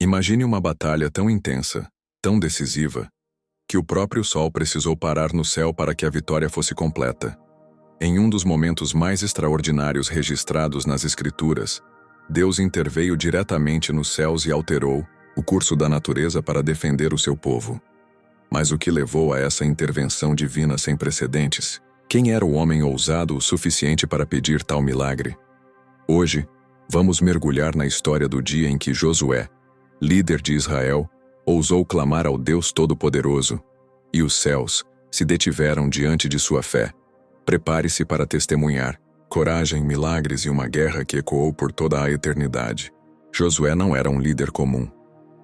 Imagine uma batalha tão intensa, tão decisiva, que o próprio sol precisou parar no céu para que a vitória fosse completa. Em um dos momentos mais extraordinários registrados nas Escrituras, Deus interveio diretamente nos céus e alterou o curso da natureza para defender o seu povo. Mas o que levou a essa intervenção divina sem precedentes? Quem era o homem ousado o suficiente para pedir tal milagre? Hoje, vamos mergulhar na história do dia em que Josué, líder de Israel, ousou clamar ao Deus Todo-Poderoso, e os céus se detiveram diante de sua fé. Prepare-se para testemunhar coragem, milagres e uma guerra que ecoou por toda a eternidade. Josué não era um líder comum.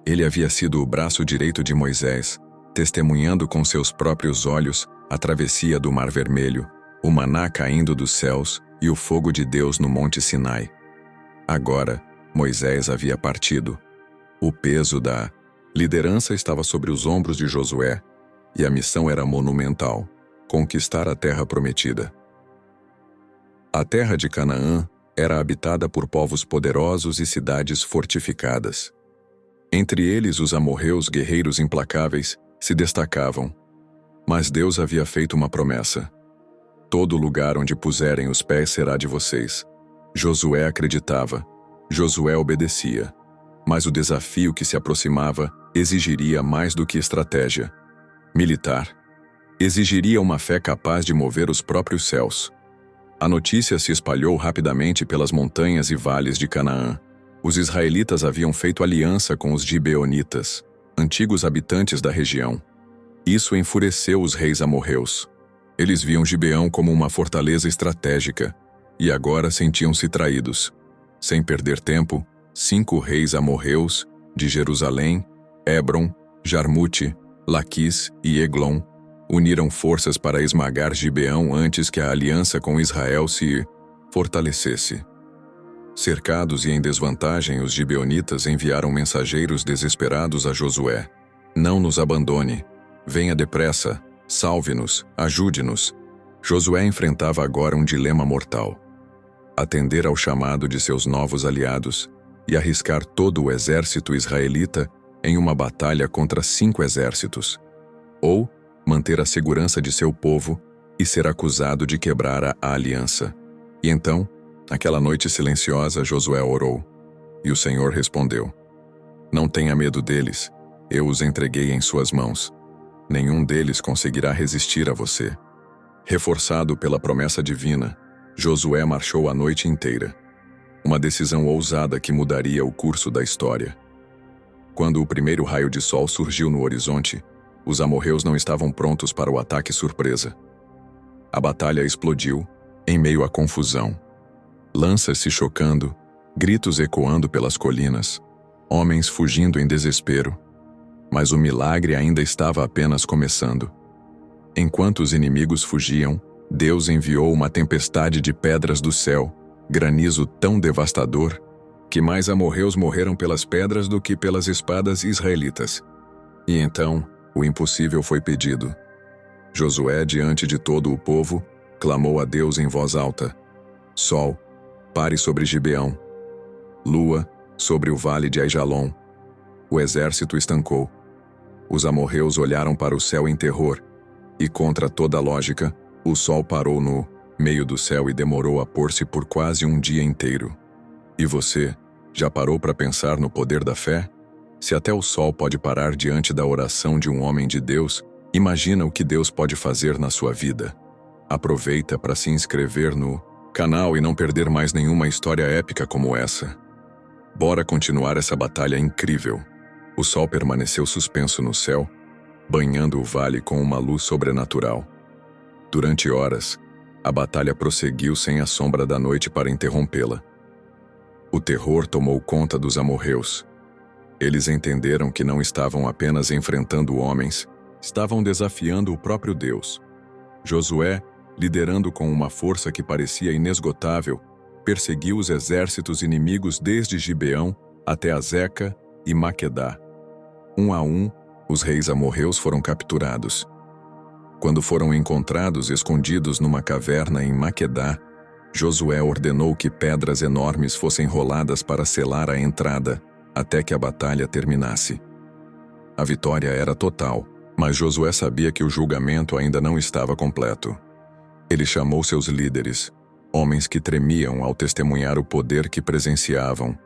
Ele havia sido o braço direito de Moisés, testemunhando com seus próprios olhos a travessia do Mar Vermelho, o maná caindo dos céus e o fogo de Deus no Monte Sinai. Agora, Moisés havia partido. O peso da liderança estava sobre os ombros de Josué, e a missão era monumental: conquistar a terra prometida. A terra de Canaã era habitada por povos poderosos e cidades fortificadas. Entre eles, os amorreus, guerreiros implacáveis, se destacavam. Mas Deus havia feito uma promessa: todo lugar onde puserem os pés será de vocês. Josué acreditava, Josué obedecia. Mas o desafio que se aproximava exigiria mais do que estratégia militar. Exigiria uma fé capaz de mover os próprios céus. A notícia se espalhou rapidamente pelas montanhas e vales de Canaã. Os israelitas haviam feito aliança com os gibeonitas, antigos habitantes da região. Isso enfureceu os reis amorreus. Eles viam Gibeão como uma fortaleza estratégica, e agora sentiam-se traídos. Sem perder tempo, 5 reis amorreus, de Jerusalém, Hebron, Jarmute, Laquis e Eglon, uniram forças para esmagar Gibeão antes que a aliança com Israel se fortalecesse. Cercados e em desvantagem, os gibeonitas enviaram mensageiros desesperados a Josué: não nos abandone, venha depressa, salve-nos, ajude-nos. Josué enfrentava agora um dilema mortal: atender ao chamado de seus novos aliados e arriscar todo o exército israelita em uma batalha contra 5 exércitos, ou manter a segurança de seu povo e ser acusado de quebrar a aliança. E então, naquela noite silenciosa, Josué orou, e o Senhor respondeu: não tenha medo deles, eu os entreguei em suas mãos. Nenhum deles conseguirá resistir a você. Reforçado pela promessa divina, Josué marchou a noite inteira. Uma decisão ousada que mudaria o curso da história. Quando o primeiro raio de sol surgiu no horizonte, os amorreus não estavam prontos para o ataque surpresa. A batalha explodiu, em meio à confusão. Lanças se chocando, gritos ecoando pelas colinas, homens fugindo em desespero. Mas o milagre ainda estava apenas começando. Enquanto os inimigos fugiam, Deus enviou uma tempestade de pedras do céu, granizo tão devastador, que mais amorreus morreram pelas pedras do que pelas espadas israelitas. E então, o impossível foi pedido. Josué, diante de todo o povo, clamou a Deus em voz alta: Sol, pare sobre Gibeão. Lua, sobre o vale de Aijalon. O exército estancou. Os amorreus olharam para o céu em terror, e contra toda lógica, o sol parou no meio do céu e demorou a pôr-se por quase um dia inteiro. E você, já parou para pensar no poder da fé? Se até o sol pode parar diante da oração de um homem de Deus, imagina o que Deus pode fazer na sua vida. Aproveita para se inscrever no canal e não perder mais nenhuma história épica como essa. Bora continuar essa batalha incrível. O sol permaneceu suspenso no céu, banhando o vale com uma luz sobrenatural. Durante horas, a batalha prosseguiu sem a sombra da noite para interrompê-la. O terror tomou conta dos amorreus. Eles entenderam que não estavam apenas enfrentando homens, estavam desafiando o próprio Deus. Josué, liderando com uma força que parecia inesgotável, perseguiu os exércitos inimigos desde Gibeão até Azeca e Maquedá. Um a um, os reis amorreus foram capturados. Quando foram encontrados escondidos numa caverna em Maquedá, Josué ordenou que pedras enormes fossem roladas para selar a entrada, até que a batalha terminasse. A vitória era total, mas Josué sabia que o julgamento ainda não estava completo. Ele chamou seus líderes, homens que tremiam ao testemunhar o poder que presenciavam,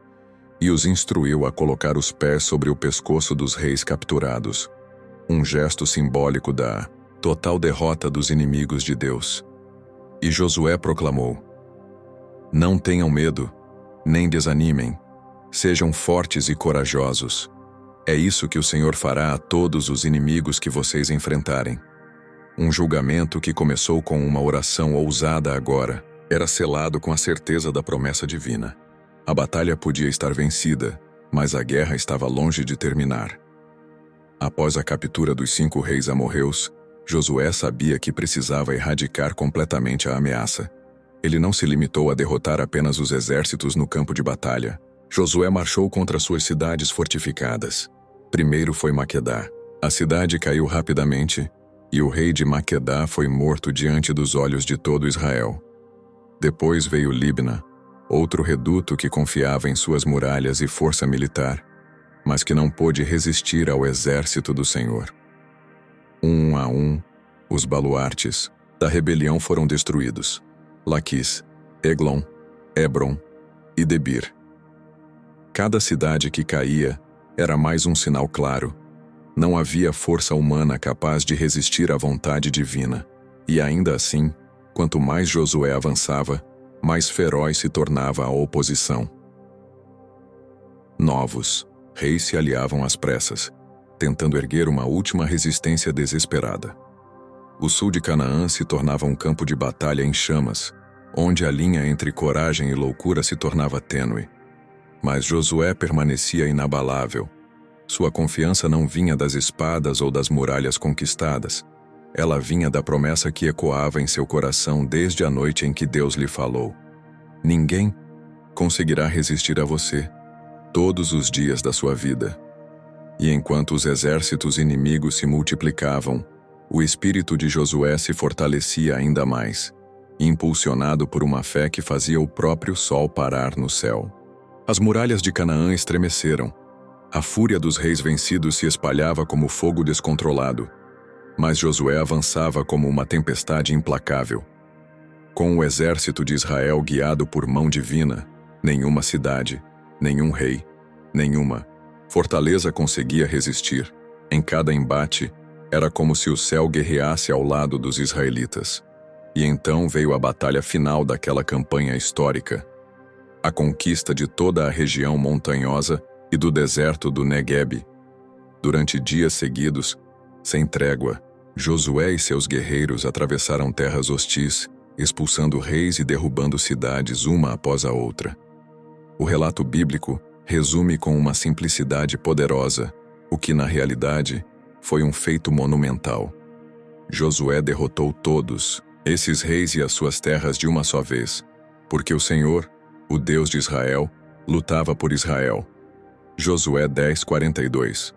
e os instruiu a colocar os pés sobre o pescoço dos reis capturados, um gesto simbólico da total derrota dos inimigos de Deus. E Josué proclamou: "Não tenham medo, nem desanimem, sejam fortes e corajosos. É isso que o Senhor fará a todos os inimigos que vocês enfrentarem." Um julgamento que começou com uma oração ousada agora era selado com a certeza da promessa divina. A batalha podia estar vencida, mas a guerra estava longe de terminar. Após a captura dos 5 reis amorreus, Josué sabia que precisava erradicar completamente a ameaça. Ele não se limitou a derrotar apenas os exércitos no campo de batalha. Josué marchou contra suas cidades fortificadas. Primeiro foi Maquedá. A cidade caiu rapidamente, e o rei de Maquedá foi morto diante dos olhos de todo Israel. Depois veio Libna, outro reduto que confiava em suas muralhas e força militar, mas que não pôde resistir ao exército do Senhor. Um a um, os baluartes da rebelião foram destruídos: Laquis, Eglon, Hebron e Debir. Cada cidade que caía era mais um sinal claro. Não havia força humana capaz de resistir à vontade divina, e ainda assim, quanto mais Josué avançava, mais feroz se tornava a oposição. Novos reis se aliavam às pressas, tentando erguer uma última resistência desesperada. O sul de Canaã se tornava um campo de batalha em chamas, onde a linha entre coragem e loucura se tornava tênue. Mas Josué permanecia inabalável. Sua confiança não vinha das espadas ou das muralhas conquistadas. Ela vinha da promessa que ecoava em seu coração desde a noite em que Deus lhe falou: "Ninguém conseguirá resistir a você todos os dias da sua vida." E enquanto os exércitos inimigos se multiplicavam, o espírito de Josué se fortalecia ainda mais, impulsionado por uma fé que fazia o próprio sol parar no céu. As muralhas de Canaã estremeceram. A fúria dos reis vencidos se espalhava como fogo descontrolado, mas Josué avançava como uma tempestade implacável. Com o exército de Israel guiado por mão divina, nenhuma cidade, nenhum rei, nenhuma fortaleza conseguia resistir. Em cada embate, era como se o céu guerreasse ao lado dos israelitas. E então veio a batalha final daquela campanha histórica: a conquista de toda a região montanhosa e do deserto do Negueb. Durante dias seguidos, sem trégua, Josué e seus guerreiros atravessaram terras hostis, expulsando reis e derrubando cidades uma após a outra. O relato bíblico resume com uma simplicidade poderosa o que, na realidade, foi um feito monumental. Josué derrotou todos esses reis e as suas terras de uma só vez, porque o Senhor, o Deus de Israel, lutava por Israel. Josué 10:42.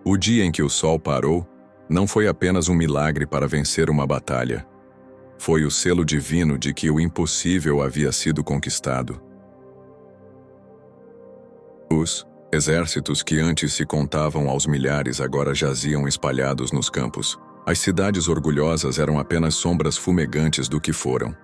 O dia em que o sol parou não foi apenas um milagre para vencer uma batalha. Foi o selo divino de que o impossível havia sido conquistado. Os exércitos que antes se contavam aos milhares agora jaziam espalhados nos campos. As cidades orgulhosas eram apenas sombras fumegantes do que foram.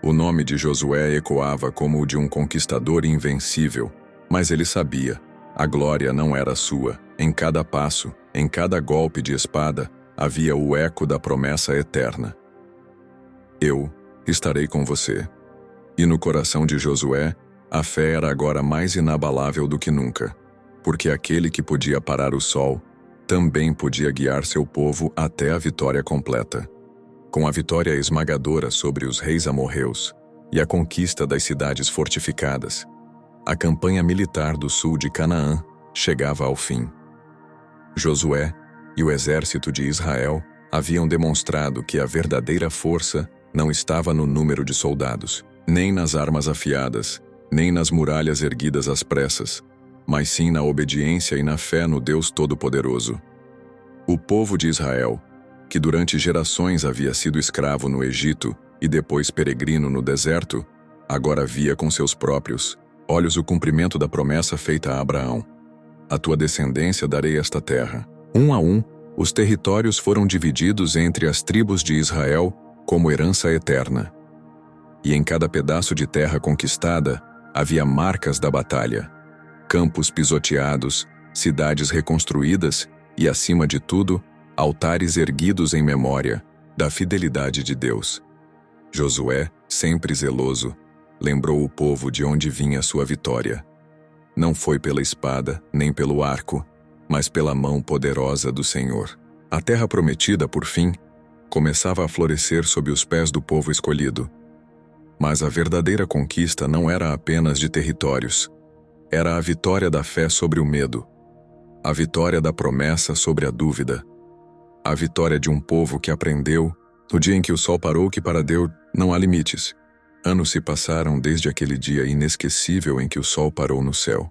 O nome de Josué ecoava como o de um conquistador invencível, mas ele sabia, a glória não era sua. Em cada passo, em cada golpe de espada, havia o eco da promessa eterna: "Eu estarei com você." E no coração de Josué, a fé era agora mais inabalável do que nunca, porque aquele que podia parar o sol também podia guiar seu povo até a vitória completa. Com a vitória esmagadora sobre os reis amorreus e a conquista das cidades fortificadas, a campanha militar do sul de Canaã chegava ao fim. Josué e o exército de Israel haviam demonstrado que a verdadeira força não estava no número de soldados, nem nas armas afiadas, nem nas muralhas erguidas às pressas, mas sim na obediência e na fé no Deus Todo-Poderoso. O povo de Israel, que durante gerações havia sido escravo no Egito e depois peregrino no deserto, agora via com seus próprios Olhos o cumprimento da promessa feita a Abraão. A tua descendência darei esta terra. Um a um, os territórios foram divididos entre as tribos de Israel como herança eterna. E em cada pedaço de terra conquistada, havia marcas da batalha. Campos pisoteados, cidades reconstruídas e, acima de tudo, altares erguidos em memória da fidelidade de Deus. Josué, sempre zeloso, lembrou o povo de onde vinha sua vitória. Não foi pela espada, nem pelo arco, mas pela mão poderosa do Senhor. A terra prometida, por fim, começava a florescer sob os pés do povo escolhido. Mas a verdadeira conquista não era apenas de territórios. Era a vitória da fé sobre o medo. A vitória da promessa sobre a dúvida. A vitória de um povo que aprendeu, no dia em que o sol parou, que para Deus não há limites. Anos se passaram desde aquele dia inesquecível em que o sol parou no céu.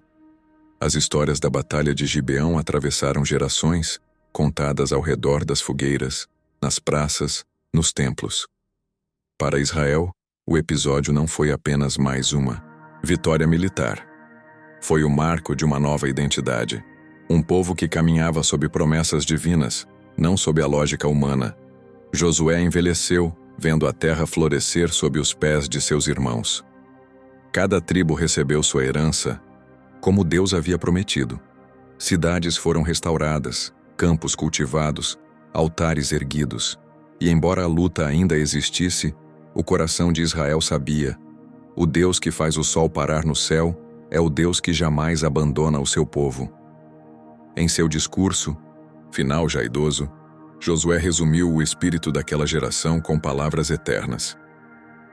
As histórias da Batalha de Gibeão atravessaram gerações, contadas ao redor das fogueiras, nas praças, nos templos. Para Israel, o episódio não foi apenas mais uma vitória militar. Foi o marco de uma nova identidade. Um povo que caminhava sob promessas divinas, não sob a lógica humana. Josué envelheceu, vendo a terra florescer sob os pés de seus irmãos. Cada tribo recebeu sua herança, como Deus havia prometido. Cidades foram restauradas, campos cultivados, altares erguidos. E embora a luta ainda existisse, o coração de Israel sabia: o Deus que faz o sol parar no céu é o Deus que jamais abandona o seu povo. Em seu discurso, final já idoso, Josué resumiu o espírito daquela geração com palavras eternas.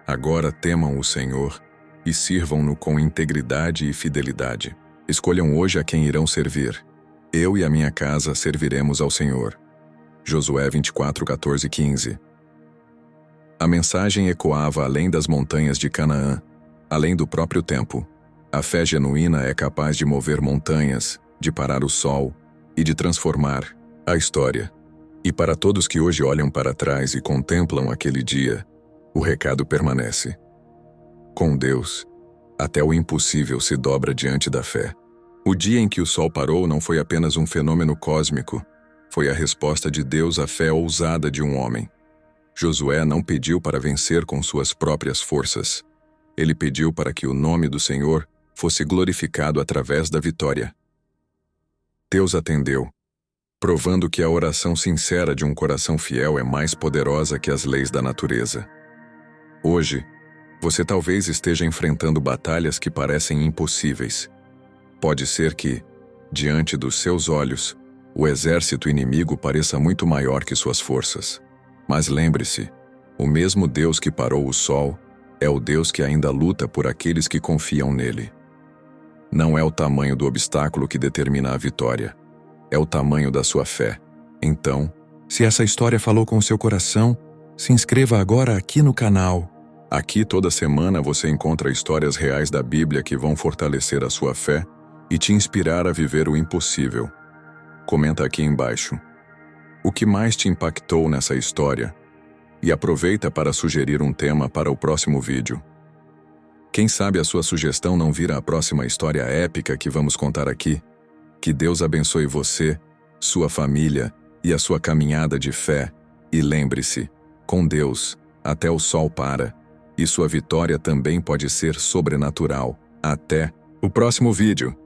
Agora temam o Senhor e sirvam-no com integridade e fidelidade. Escolham hoje a quem irão servir. Eu e a minha casa serviremos ao Senhor. Josué 24, 14 e 15. A mensagem ecoava além das montanhas de Canaã, além do próprio tempo. A fé genuína é capaz de mover montanhas, de parar o sol e de transformar a história. E para todos que hoje olham para trás e contemplam aquele dia, o recado permanece. Com Deus, até o impossível se dobra diante da fé. O dia em que o sol parou não foi apenas um fenômeno cósmico, foi a resposta de Deus à fé ousada de um homem. Josué não pediu para vencer com suas próprias forças. Ele pediu para que o nome do Senhor fosse glorificado através da vitória. Deus atendeu, provando que a oração sincera de um coração fiel é mais poderosa que as leis da natureza. Hoje, você talvez esteja enfrentando batalhas que parecem impossíveis. Pode ser que, diante dos seus olhos, o exército inimigo pareça muito maior que suas forças. Mas lembre-se, o mesmo Deus que parou o sol é o Deus que ainda luta por aqueles que confiam nele. Não é o tamanho do obstáculo que determina a vitória, é o tamanho da sua fé. Então, se essa história falou com o seu coração, se inscreva agora aqui no canal. Aqui toda semana você encontra histórias reais da Bíblia que vão fortalecer a sua fé e te inspirar a viver o impossível. Comenta aqui embaixo o que mais te impactou nessa história e aproveita para sugerir um tema para o próximo vídeo. Quem sabe a sua sugestão não vira a próxima história épica que vamos contar aqui. Que Deus abençoe você, sua família e a sua caminhada de fé. E lembre-se, com Deus, até o sol para, e sua vitória também pode ser sobrenatural. Até o próximo vídeo!